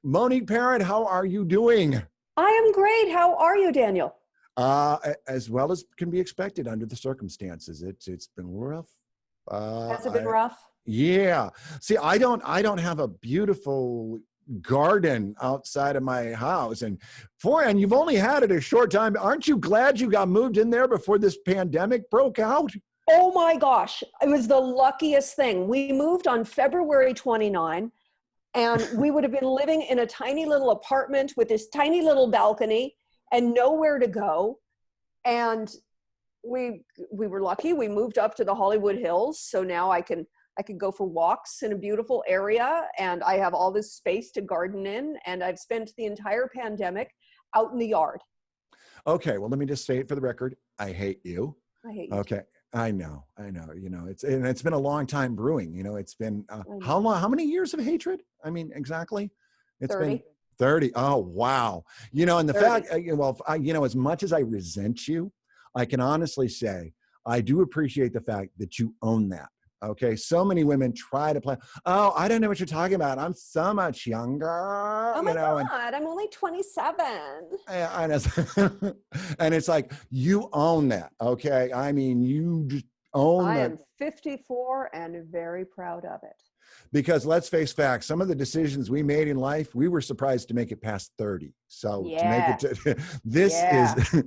Monique Parent, how are you doing? I am great. How are you, Daniel? As well as can be expected under the circumstances. It's been rough. Has it been rough? Yeah. See, I don't have a beautiful garden outside of my house, and you've only had it a short time. Aren't you glad you got moved in there before this pandemic broke out? Oh my gosh, it was the luckiest thing. We moved on February 29, and we would have been living in a tiny little apartment with this tiny little balcony and nowhere to go. And we were lucky. We moved up to the Hollywood Hills, so now I can go for walks in a beautiful area, and I have all this space to garden in, and I've spent the entire pandemic out in the yard. Okay, well, let me just say it for the record. I hate you. I hate you. Okay. I know. You know, it's been a long time brewing. You know, it's been how long? How many years of hatred? I mean, exactly. It's 30. been 30. Oh, wow. You know, and the 30. fact, you know, as much as I resent you, I can honestly say I do appreciate the fact that you own that. Okay. So many women try to play. Oh, I don't know what you're talking about. I'm so much younger. Oh my God, I'm only 27. And it's like, you own that. Okay. I mean, you just own I that. am 54 and very proud of it. Because let's face facts, some of the decisions we made in life, we were surprised to make it past 30. So to make it to this is,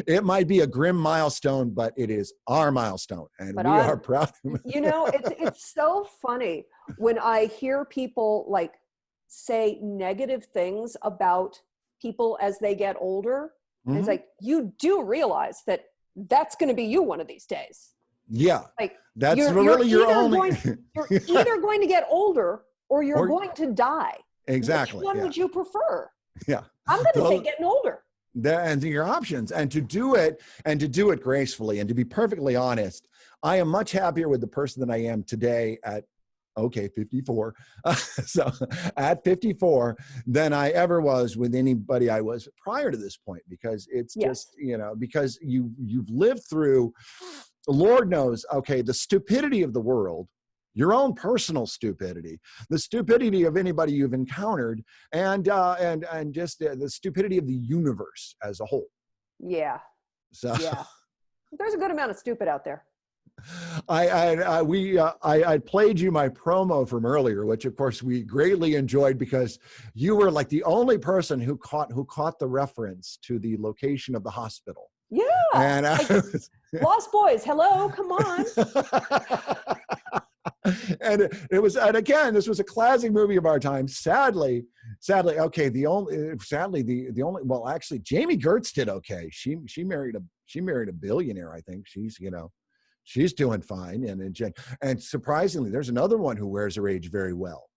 it might be a grim milestone, but it is our milestone, and we are proud. You know, it's so funny when I hear people like say negative things about people as they get older. And it's like, you do realize that that's going to be you one of these days. Yeah, like that's you're really your only. You're either going to get older or you're going to die. Exactly. Which one would you prefer? Yeah, I'm going to say getting older. And your options, and to do it gracefully, and to be perfectly honest, I am much happier with the person that I am today at 54. So at 54 than I ever was with anybody I was prior to this point, because it's just, you know, because you've lived through, Lord knows, okay, the stupidity of the world, your own personal stupidity, the stupidity of anybody you've encountered, and just the stupidity of the universe as a whole. Yeah. So yeah, there's a good amount of stupid out there. I played you my promo from earlier, which of course we greatly enjoyed, because you were like the only person who caught the reference to the location of the hospital. Yeah. And Lost Boys, hello, come on. And again, this was a classic movie of our time. Sadly, okay, the only, well, actually, Jamie Gertz did okay. She married a billionaire, I think. She's doing fine. And surprisingly, there's another one who wears her age very well.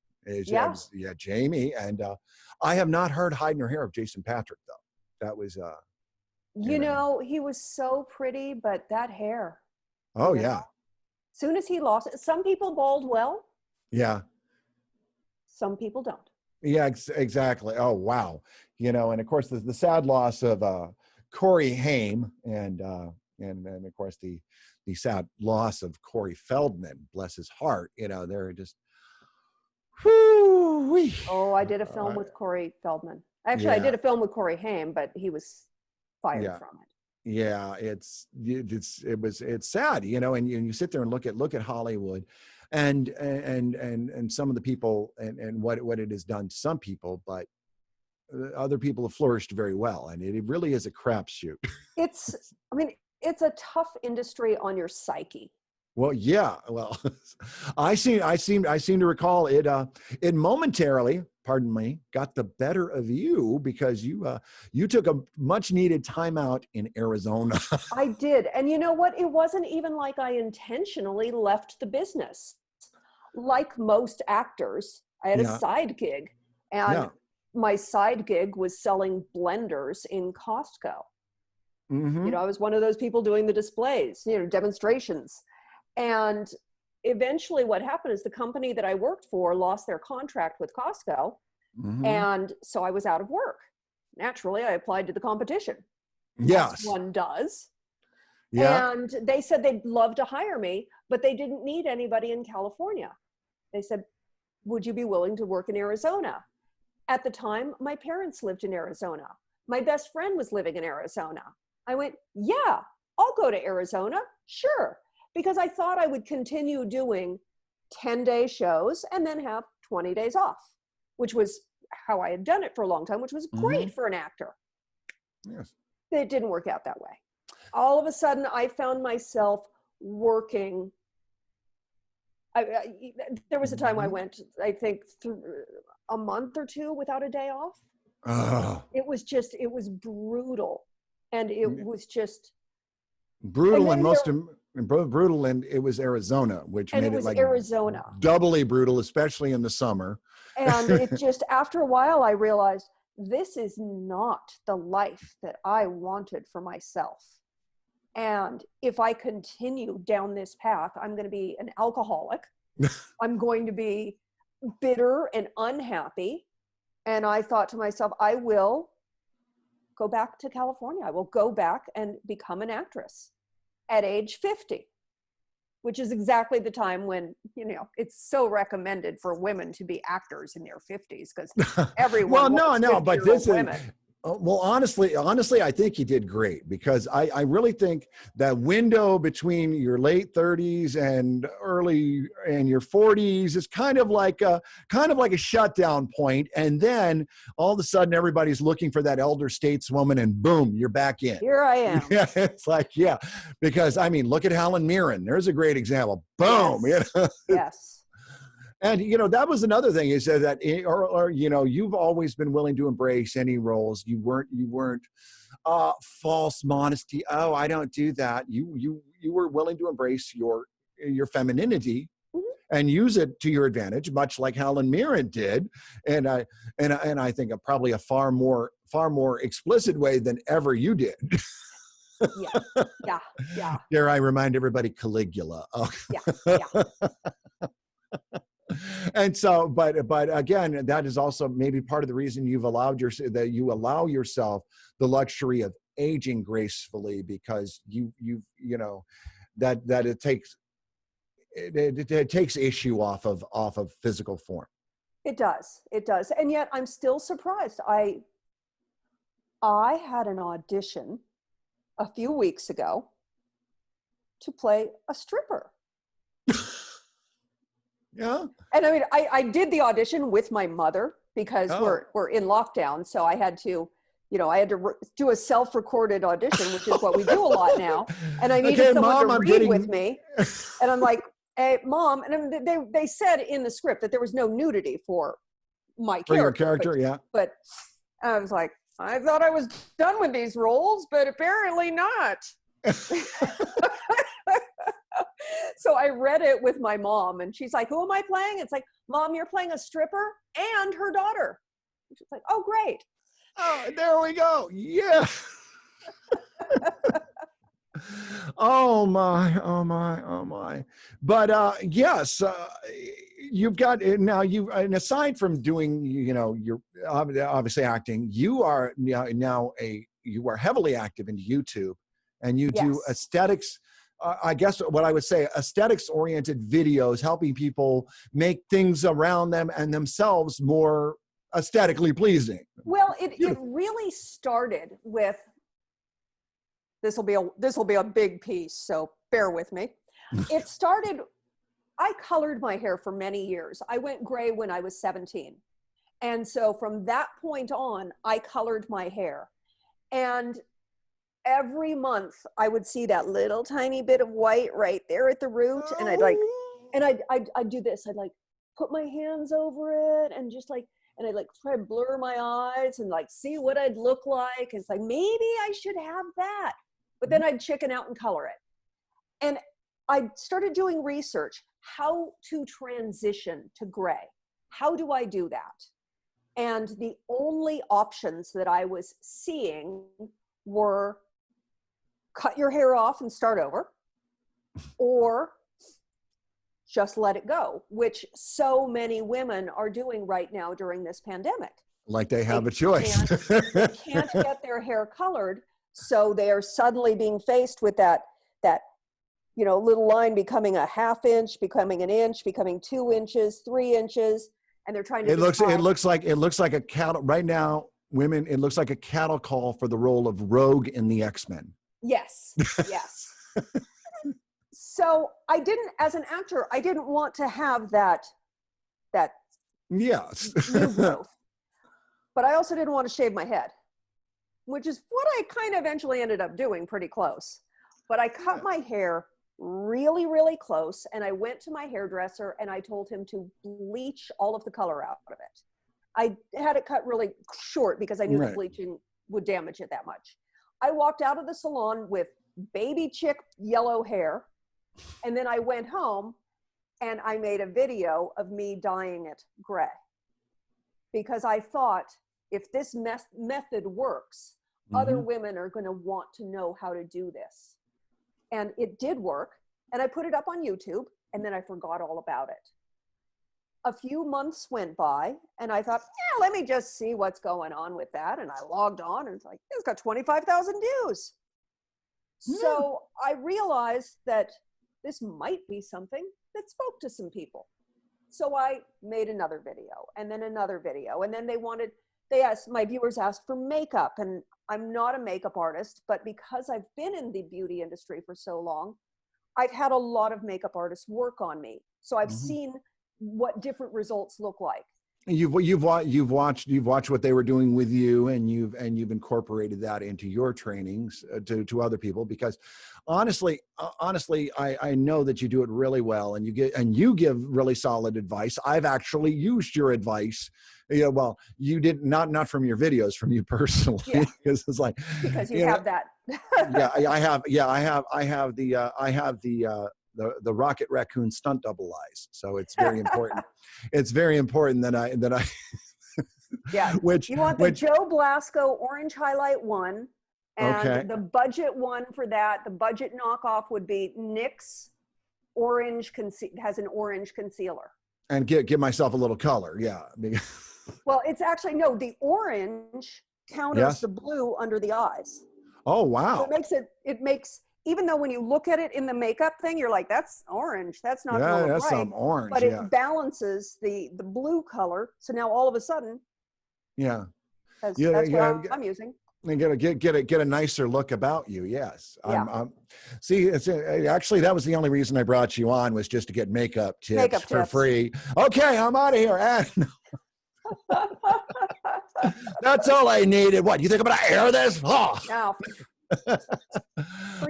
Jamie. And I have not heard hide nor hair of Jason Patrick, though. That was you know, he was so pretty, but that hair. Oh, yeah. Soon as he lost it, some people bald well. Yeah. Some people don't. Yeah, exactly. Oh, wow. You know, and of course the sad loss of Corey Haim, and of course the sad loss of Corey Feldman, bless his heart. You know, they're just, whoo-wee. Oh, I did a film with Corey Feldman. Actually, I did a film with Corey Haim, but he was fired from it. Yeah, it's sad, you know, and you sit there and look at Hollywood, and some of the people, and what it has done to some people, but other people have flourished very well, and it really is a crapshoot. It's a tough industry on your psyche. Well, yeah. Well, I seem to recall it. It momentarily, pardon me, got the better of you, because you took a much needed time out in Arizona. I did, and you know what? It wasn't even like I intentionally left the business. Like most actors, I had a side gig, and my side gig was selling blenders in Costco. Mm-hmm. You know, I was one of those people doing the displays, you know, demonstrations. And eventually what happened is the company that I worked for lost their contract with Costco. Mm-hmm. And so I was out of work. Naturally, I applied to the competition. Yes. As one does. Yeah. And they said they'd love to hire me, but they didn't need anybody in California. They said, would you be willing to work in Arizona? At the time, my parents lived in Arizona. My best friend was living in Arizona. I went, yeah, I'll go to Arizona. Sure. Because I thought I would continue doing 10-day shows and then have 20 days off, which was how I had done it for a long time, which was great for an actor. Yes. It didn't work out that way. All of a sudden, I found myself working. There was a time I went, I think, through a month or two without a day off. It was brutal. And it was just brutal, and brutal, and it was Arizona, which made it like Arizona, doubly brutal, especially in the summer. And it just, after a while, I realized this is not the life that I wanted for myself. And if I continue down this path, I'm going to be an alcoholic. I'm going to be bitter and unhappy. And I thought to myself, I will go back to California. I will go back and become an actress at age 50, which is exactly the time when, it's so recommended for women to be actors in their 50s, because everyone but this women. Well, honestly, I think you did great, because I really think that window between your late 30s and your 40s is kind of like a shutdown point, and then all of a sudden everybody's looking for that elder stateswoman, and boom, you're back in. Here I am. Yeah, it's like, yeah, because I mean, look at Helen Mirren. There's a great example. Boom. Yes. Yes. And, that was another thing, is that, you've always been willing to embrace any roles. You weren't false modesty. Oh, I don't do that. You were willing to embrace your femininity and use it to your advantage, much like Helen Mirren did. And I think probably a far more explicit way than ever you did. Yeah. Dare I remind everybody, Caligula. Oh. Yeah. And so, but again, that is also maybe part of the reason you allow yourself the luxury of aging gracefully, because that it takes issue off of physical form. It does. And yet I'm still surprised. I had an audition a few weeks ago to play a stripper. Yeah. And I mean, I did the audition with my mother, because we're in lockdown. So I had to, do a self-recorded audition, which is what we do a lot now. And I needed someone to read with me. And I'm like, hey, Mom. And they said in the script that there was no nudity for my character. For your character, yeah. But I was like, I thought I was done with these roles, but apparently not. So I read it with my mom, and she's like, who am I playing? It's like, Mom, you're playing a stripper and her daughter. And she's like, oh, great. Oh, there we go. Yeah. Oh my. But yes, you've got now, and aside from doing, you're obviously acting, you are now you are heavily active in YouTube, and you do aesthetics. I guess what I would say, aesthetics-oriented videos, helping people make things around them and themselves more aesthetically pleasing. Well, it really started with, this will be a big piece, so bear with me. It started, I colored my hair for many years. I went gray when I was 17. And so from that point on, I colored my hair. And every month I would see that little tiny bit of white right there at the root. And I'd do this. I'd like put my hands over it and just like, and I'd like try to blur my eyes and like see what I'd look like. And it's like, maybe I should have that. But then I'd chicken out and color it. And I started doing research, how to transition to gray. How do I do that? And the only options that I was seeing were cut your hair off and start over, or just let it go, which so many women are doing right now during this pandemic. Like they have a choice. They can't get their hair colored, so they are suddenly being faced with that little line becoming a half inch, becoming an inch, becoming 2 inches, 3 inches. and they're trying to it looks like a cattle right now. Women, it looks like a cattle call for the role of Rogue in the X-Men. Yes, yes. So I didn't, as an actor, I didn't want to have that Yes. new growth, but I also didn't want to shave my head, which is what I kind of eventually ended up doing, pretty close. But I cut my hair really, really close, and I went to my hairdresser and I told him to bleach all of the color out of it. I had it cut really short because I knew the bleaching would damage it that much. I walked out of the salon with baby chick yellow hair, and then I went home and I made a video of me dyeing it gray, because I thought, if this method works, other women are going to want to know how to do this. And it did work. And I put it up on YouTube, and then I forgot all about it. A few months went by, and I thought, yeah, let me just see what's going on with that. And I logged on, and it's like, it's got 25,000 views. So I realized that this might be something that spoke to some people. So I made another video, and then another video. And then my viewers asked for makeup, and I'm not a makeup artist, but because I've been in the beauty industry for so long, I've had a lot of makeup artists work on me. So I've seen what different results look like. You've watched what they were doing with you, and you've incorporated that into your trainings to other people, because honestly, I know that you do it really well, and you give really solid advice. I've actually used your advice. Well, you did not from your videos, from you personally, because it's like, because you have that. I have the Rocket Raccoon stunt double eyes. So it's very important. It's very important that I yeah. You want the Joe Blasco orange highlight one, and the budget one for that, the budget knockoff would be NYX orange, has an orange concealer. And give myself a little color. Yeah. Well, it's actually, no, the orange counters the blue under the eyes. Oh, wow. So it makes, even though when you look at it in the makeup thing, you're like, that's orange. That's not right. That's some orange. But it balances the blue color. So now all of a sudden, that's what I'm using. And get a nicer look about you. Yes. See, actually, that was the only reason I brought you on, was just to get makeup tips for free. Okay, I'm out of here. That's all I needed. What, you think I'm gonna air this? Oh. No.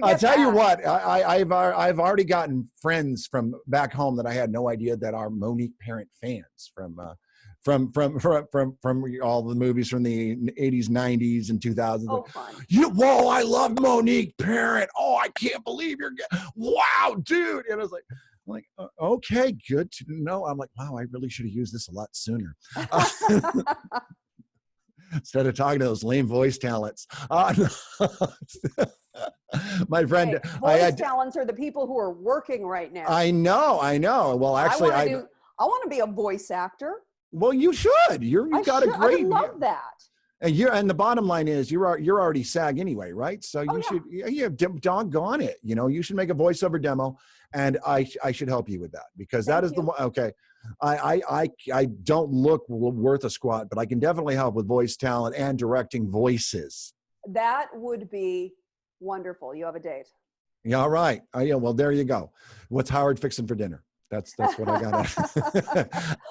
I'll tell you what, I've already gotten friends from back home that I had no idea that are Monique Parent fans from all the movies from the 80s, 90s, and 2000s. Oh, fun. Whoa, I love Monique Parent. Oh, I can't believe wow, dude. And I was like, okay, good to know. I'm like, wow, I really should have used this a lot sooner. Instead of talking to those lame voice talents. My friend, voice talents are the people who are working right now. I know. Well, actually, I want to be a voice actor. Well, you should. You've got a great. I love that. And the bottom line is you're already SAG anyway, right? So you should, doggone it. You should make a voiceover demo, and I should help you with that, because that is the one. Okay. I don't look worth a squat, but I can definitely help with voice talent and directing voices. That would be wonderful. You have a date. Yeah. All right. Well, there you go. What's Howard fixing for dinner? That's what I got.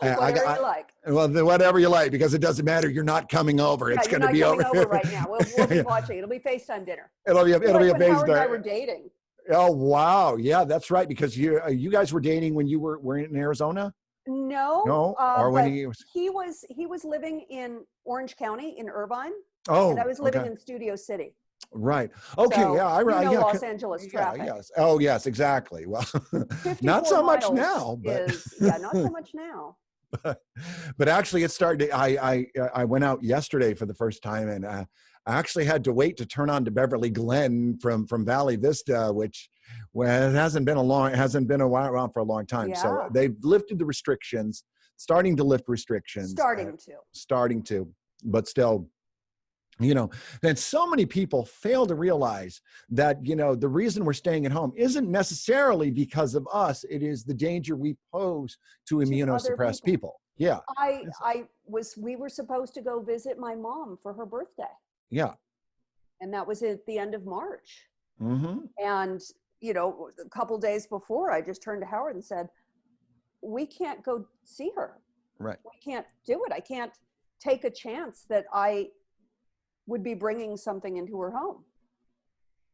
Whatever you like. Well, whatever you like, because it doesn't matter. You're not coming over. It's going to be over right now. We'll be watching. It'll be FaceTime dinner. It'll be a FaceTime. Howard and I were dating. Oh, wow. Yeah, that's right. Because you guys were dating when you were in Arizona? No. Or when he was living in Orange County in Irvine. Oh, and I was living in Studio City. Right. Okay. So, yeah. Los Angeles traffic. Yes. Oh, yes. Exactly. Well, not so much now. But not so much now. But actually, it started. I went out yesterday for the first time, and I actually had to wait to turn on to Beverly Glen from Valley Vista, which it hasn't been around for a long time. Yeah. So they've lifted the restrictions, starting to lift restrictions. Starting to, but still. Then so many people fail to realize that, the reason we're staying at home isn't necessarily because of us. It is the danger we pose to immunosuppressed people. Yeah. We were supposed to go visit my mom for her birthday. Yeah. And that was at the end of March. Mm-hmm. And, a couple days before, I just turned to Howard and said, we can't go see her. Right. We can't do it. I can't take a chance that I would be bringing something into her home.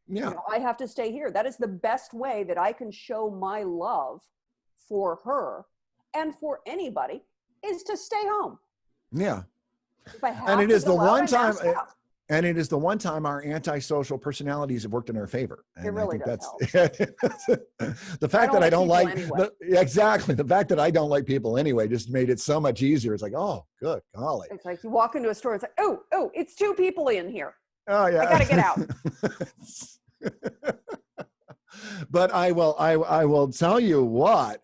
Yeah. I have to stay here. That is the best way that I can show my love for her and for anybody, is to stay home. Yeah. If I have And it to is the go out, one I time, mask out. and it is the one time our antisocial personalities have worked in our favor. And It really I think does that's the fact that I don't like, anyway. exactly. The fact that I don't like people anyway just made it so much easier. It's like, oh, good golly. It's like you walk into a store, it's like, oh, it's 2 people in here. Oh yeah. I got to get out. But I will tell you what,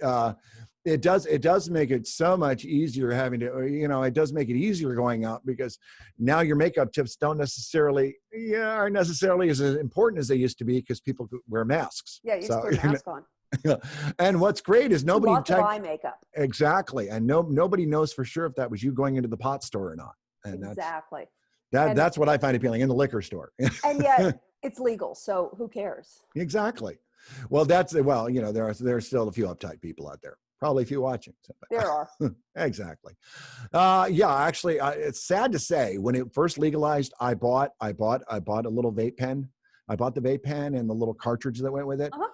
it does make it so much easier having to, it does make it easier going out, because now your makeup tips aren't necessarily as important as they used to be, because people wear masks. Yeah, you just put a mask on. And what's great is nobody lots of eye makeup. Exactly. And nobody knows for sure if that was you going into the pot store or not. And exactly. That's what I find appealing, in the liquor store. And yet it's legal, so who cares? Exactly. Well, there are still a few uptight people out there. Probably a few watching. There are. Exactly. Actually, it's sad to say, when it first legalized, I bought a little vape pen. I bought the vape pen and the little cartridge that went with it. Uh-huh.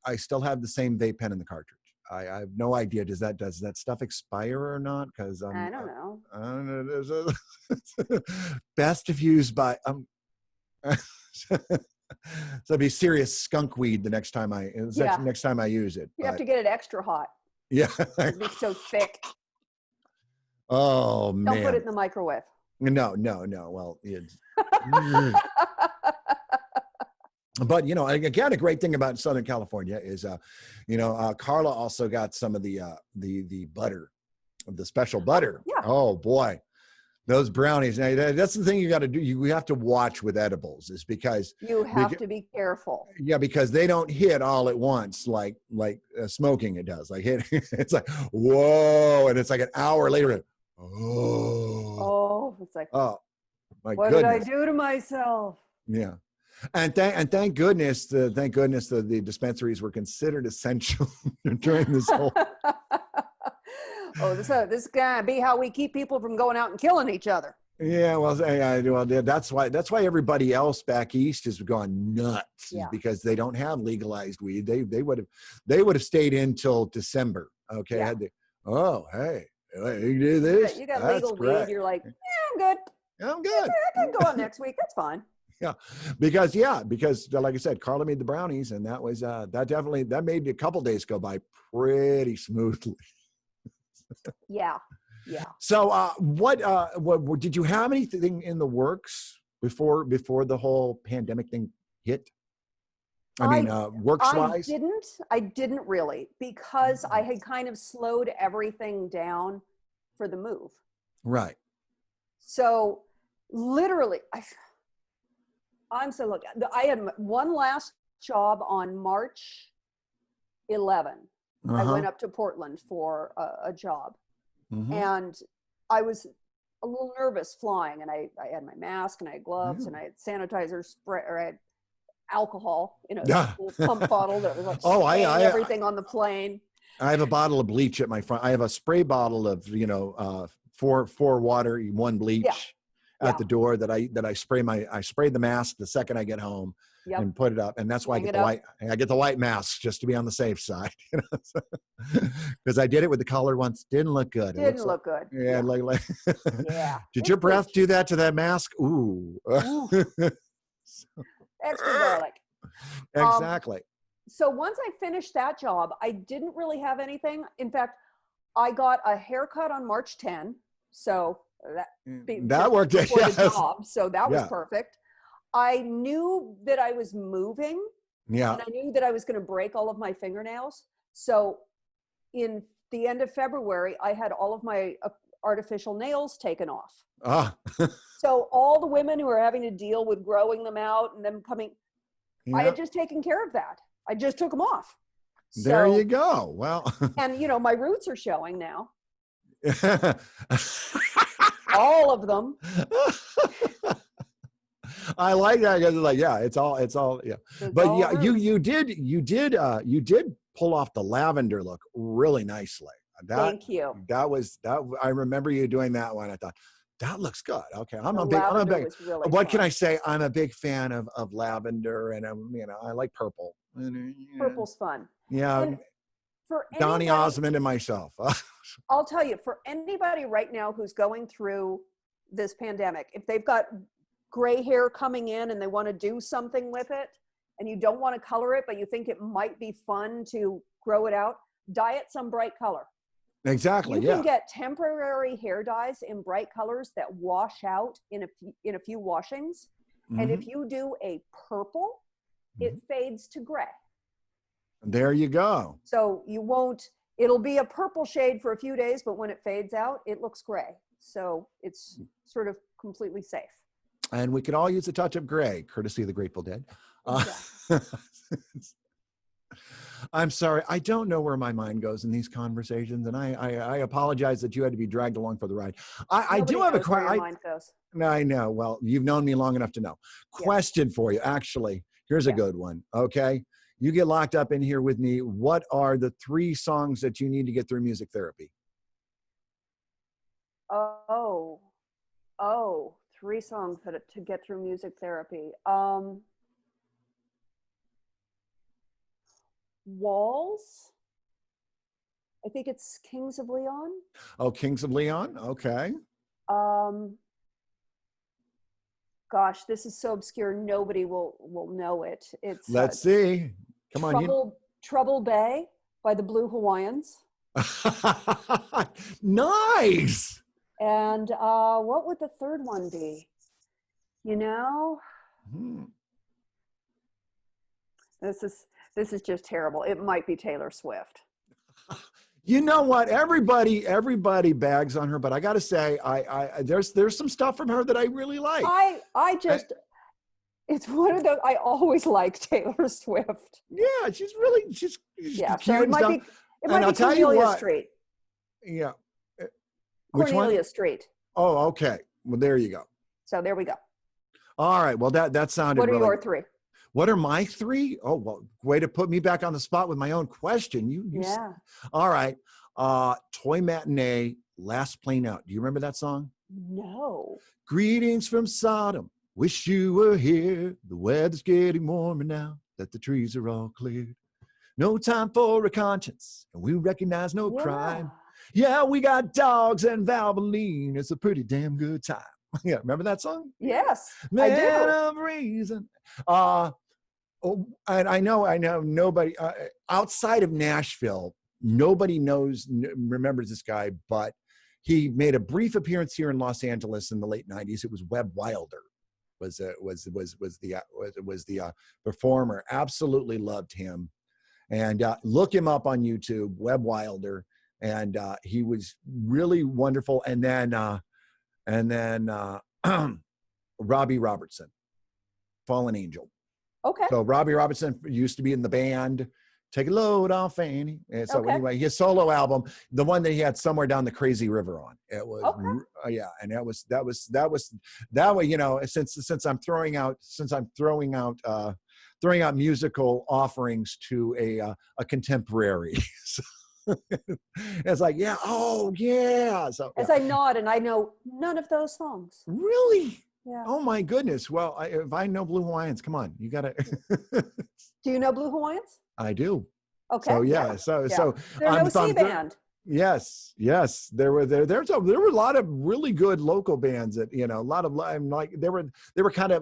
I still have the same vape pen in the cartridge. I have no idea. Does that stuff expire or not? Because I don't know. I don't know. Best if used by so it'd be serious skunk weed the next time I use it. You have to get it extra hot. Yeah. It'd be so thick. Oh man. Don't put it in the microwave. No. Well, it's but again, a great thing about Southern California is Carla also got some of the butter, the special butter. Yeah. Oh boy. Those brownies. Now, that's the thing you got to do. You have to watch with edibles, is because you have to be careful. Yeah, because they don't hit all at once like smoking it does. Like it's like, whoa, and it's like an hour later. Oh, it's like, oh my what goodness. did I do to myself? Yeah, and thank goodness the dispensaries were considered essential during this whole. Oh, this is gonna be how we keep people from going out and killing each other. Yeah, well, that's why everybody else back east has gone nuts, because they don't have legalized weed. They would have stayed in till December. Okay, yeah. Hey, you do this. You got legal weed. You're like, I'm good. I'm good. I can go on next week. That's fine. Yeah, because like I said, Carla made the brownies, and that was that made a couple days go by pretty smoothly. Yeah. So what did you have anything in the works before the whole pandemic thing hit? Works-wise? I didn't really, because I had kind of slowed everything down for the move. Right. So literally, I'm so lucky. I had one last job on March 11. Uh-huh. I went up to Portland for a job. Mm-hmm. And I was a little nervous flying, and I had my mask, and I had gloves, and I had sanitizer spray, or I had alcohol in a little pump bottle that was like everything on the plane. I have a bottle of bleach at my front. I have a spray bottle of four water, 1 bleach at the door that I spray the mask the second I get home. Yep. And put it up, and that's why I get the white mask, just to be on the safe side, because I did it with the color once. Didn't look good. Didn't look good. Yeah, like yeah. Did your breath do that to that mask? Ooh. Extra garlic. Exactly. So once I finished that job, I didn't really have anything. In fact, I got a haircut on March 10, so that worked. Before the job, so that was perfect. I knew that I was moving. Yeah. And I knew that I was going to break all of my fingernails. So in the end of February, I had all of my artificial nails taken off. So all the women who are having to deal with growing them out and them coming, I had just taken care of that. I just took them off. There you go. Well, and my roots are showing now. All of them. I like that because it's like, yeah, it's all, yeah. It's But all yeah, roots. you did pull off the lavender look really nicely. Thank you. I remember you doing that one. I thought that looks good. Okay, I'm The a lavender big. was really What can fun. I say? I'm a big fan of lavender, and I like purple. Purple's fun. Yeah, And for Donny anybody, Osmond and myself. I'll tell you, for anybody right now who's going through this pandemic, if they've got gray hair coming in and they want to do something with it, and you don't want to color it, but you think it might be fun to grow it out, dye it some bright color. Exactly. You Yeah. can get temporary hair dyes in bright colors that wash out in a few washings. And if you do a purple, it fades to gray. There you go. So it'll be a purple shade for a few days, but when it fades out, it looks gray. So it's sort of completely safe. And we could all use a touch of gray, courtesy of the Grateful Dead. Exactly. I'm sorry. I don't know where my mind goes in these conversations, and I apologize that you had to be dragged along for the ride. I do have a question. I know. Well, you've known me long enough to know. Question for you, actually. Here's a good one. Okay. You get locked up in here with me. What are the 3 songs that you need to get through music therapy? Oh, 3 songs to get through music therapy. Walls. I think it's Kings of Leon. Oh, Kings of Leon. Okay. Gosh, this is so obscure. Nobody will know it. It's Let's see. Come on. Trouble Bay by the Blue Hawaiians. Nice. And what would the third one be? This is just terrible. It might be Taylor Swift. You know what? Everybody bags on her, but I got to say, there's some stuff from her that I really like. It's one of those. I always like Taylor Swift. Yeah, she's yeah. cute. So it might be Cornelia Street. Yeah. Cornelia Street. Oh, okay. Well, there you go. So there we go. All right. Well, that sounded. What are your 3? What are my 3? Oh, well, way to put me back on the spot with my own question. Yeah. All right. Toy Matinee, Last Plane Out. Do you remember that song? No. Greetings from Sodom. Wish you were here. The weather's getting warmer now that the trees are all cleared. No time for a conscience, and we recognize no crime. Yeah, we got dogs and Valvoline. It's a pretty damn good time. Yeah, remember that song? Yes, Man I do. of reason. And I know nobody outside of Nashville, nobody remembers this guy, but he made a brief appearance here in Los Angeles in the late 90s. It was Webb Wilder was the performer. Absolutely loved him. And look him up on YouTube, Webb Wilder. And he was really wonderful. And then Robbie Robertson, Fallen Angel. Okay. So Robbie Robertson used to be in the band Take a Load Off Annie. And so anyway, his solo album, the one that he had Somewhere Down the Crazy River on, it was yeah, and that way, since I'm throwing out musical offerings to a contemporary. It's like, yeah, oh yeah. So as I nod, and I know none of those songs. Really? Yeah. Oh my goodness. Well, if I know Blue Hawaiians, come on, you gotta. Do you know Blue Hawaiians? I do. Okay. So yeah. So they're no C band. Yes. There were a lot of really good local bands that a lot of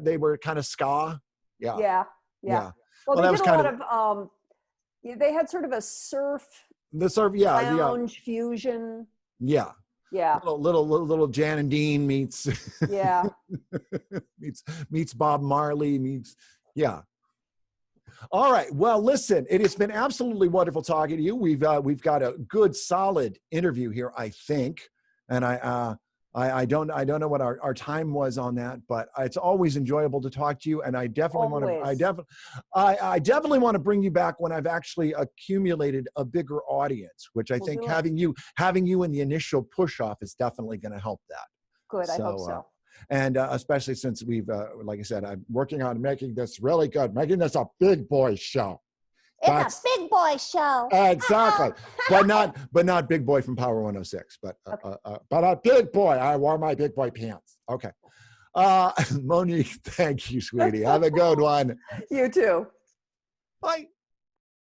they were kind of ska. Yeah. Well, they did a lot of they had sort of a surf. The surf, lounge fusion. Yeah. Little Jan and Dean meets. Yeah. meets Bob Marley meets. Yeah. All right. Well, listen, it has been absolutely wonderful talking to you. We've got a good, solid interview here, I think, and I don't know what our time was on that, but it's always enjoyable to talk to you. And I definitely want to, Always. I definitely want to bring you back when I've actually accumulated a bigger audience, which I We'll think do it. having you in the initial push off is definitely going to help that. Good. I hope So, so. and especially since we've, like I said, I'm working on making this really good, making this a big boy show. It's a big boy show. Exactly. but not big boy from Power 106, but a big boy. I wore my big boy pants. Okay. Monique, thank you, sweetie. Have a good one. You too. Bye.